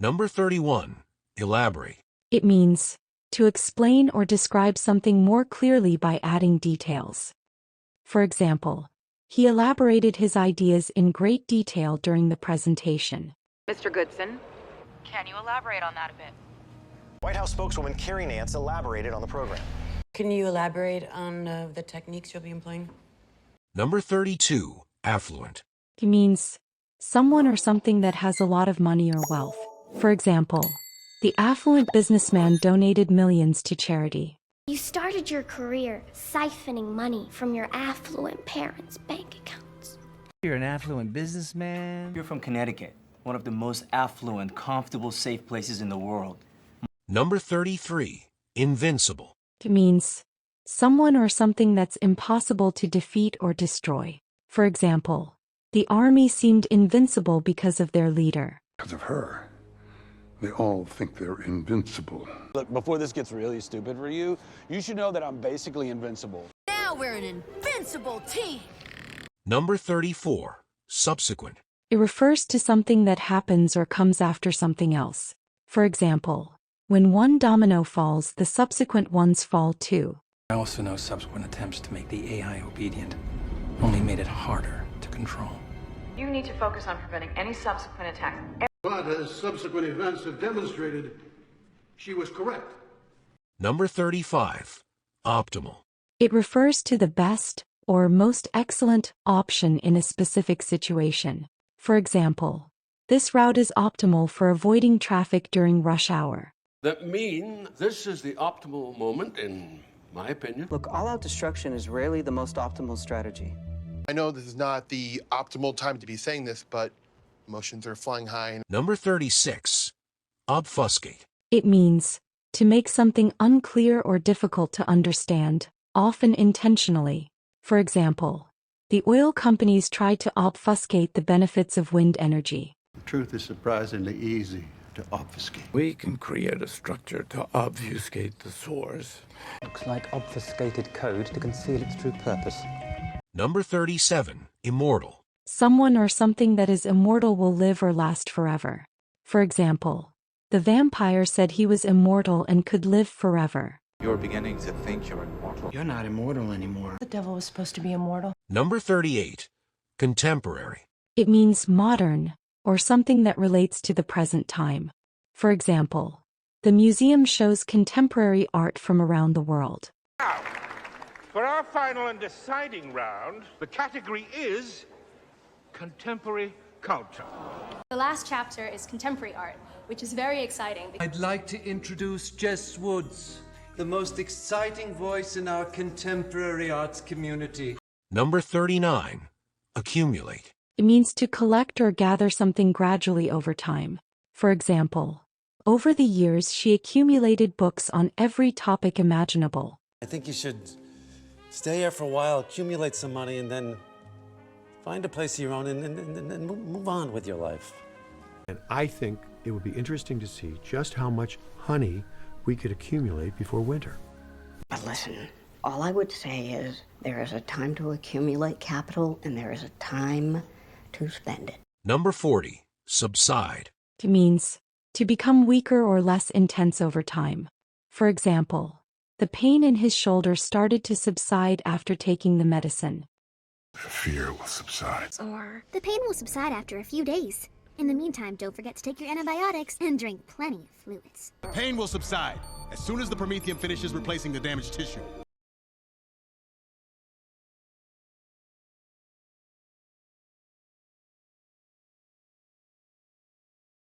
Number 31. Elaborate. It means to explain or describe something more clearly by adding details. For example, he elaborated his ideas in great detail during the presentation. Mr. Goodson, can you elaborate on that a bit? White House spokeswoman Carrie Nance elaborated on the program. Can you elaborate on the techniques you'll be employing? Number 32. Affluent. It means someone or something that has a lot of money or wealth. For example, the affluent businessman donated millions to charity. You started your career siphoning money from your affluent parents' bank accounts. You're an affluent businessman. You're from Connecticut, one of the most affluent, comfortable, safe places in the world. Number 33. Invincible. It means someone or something that's impossible to defeat or destroy. For example, the army seemed invincible because of their leader. Because of her, they all think they're invincible. Look, before this gets really stupid for you, you should know that I'm basically invincible. Now we're an invincible team. Number 34. Subsequent. It refers to something that happens or comes after something else. For example, when one domino falls, the subsequent ones fall too. I also know subsequent attempts to make the AI obedient only made it harder to control. You need to focus on preventing any subsequent attacks. But as subsequent events have demonstrated, she was correct. Number 35. Optimal. It refers to the best or most excellent option in a specific situation. For example, this route is optimal for avoiding traffic during rush hour. That means this is the optimal moment, in my opinion. Look, all-out destruction is rarely the most optimal strategy. I know this is not the optimal time to be saying this, but emotions are flying high. Number 36. Obfuscate. It means to make something unclear or difficult to understand, often intentionally. For example, the oil companies tried to obfuscate the benefits of wind energy. The truth is surprisingly easy to obfuscate. We can create a structure to obfuscate the source. Looks like obfuscated code to conceal its true purpose. Number 37. Immortal. Someone or something that is immortal will live or last forever. For example, the vampire said he was immortal and could live forever. You're beginning to think you're immortal. You're not immortal anymore. The devil was supposed to be immortal. Number 38. Contemporary. It means modern, or something that relates to the present time. For example, the museum shows contemporary art from around the world. Now, for our final and deciding round, the category is contemporary culture. The last chapter is contemporary art, which is very exciting. I'd like to introduce Jess Woods, the most exciting voice in our contemporary arts community. Number 39. Accumulate. It means to collect or gather something gradually over time. For example, over the years she accumulated books on every topic imaginable. I think you should stay here for a while, accumulate some money, and then find a place of your own and move on with your life. And I think it would be interesting to see just how much honey we could accumulate before winter. But listen, all I would say is there is a time to accumulate capital and there is a time to spend it. Number 40. Subside. It means to become weaker or less intense over time. For example, the pain in his shoulder started to subside after taking the medicine. The fear will subside. Or the pain will subside after a few days. In the meantime, don't forget to take your antibiotics and drink plenty of fluids. The pain will subside as soon as the Prometheum finishes replacing the damaged tissue.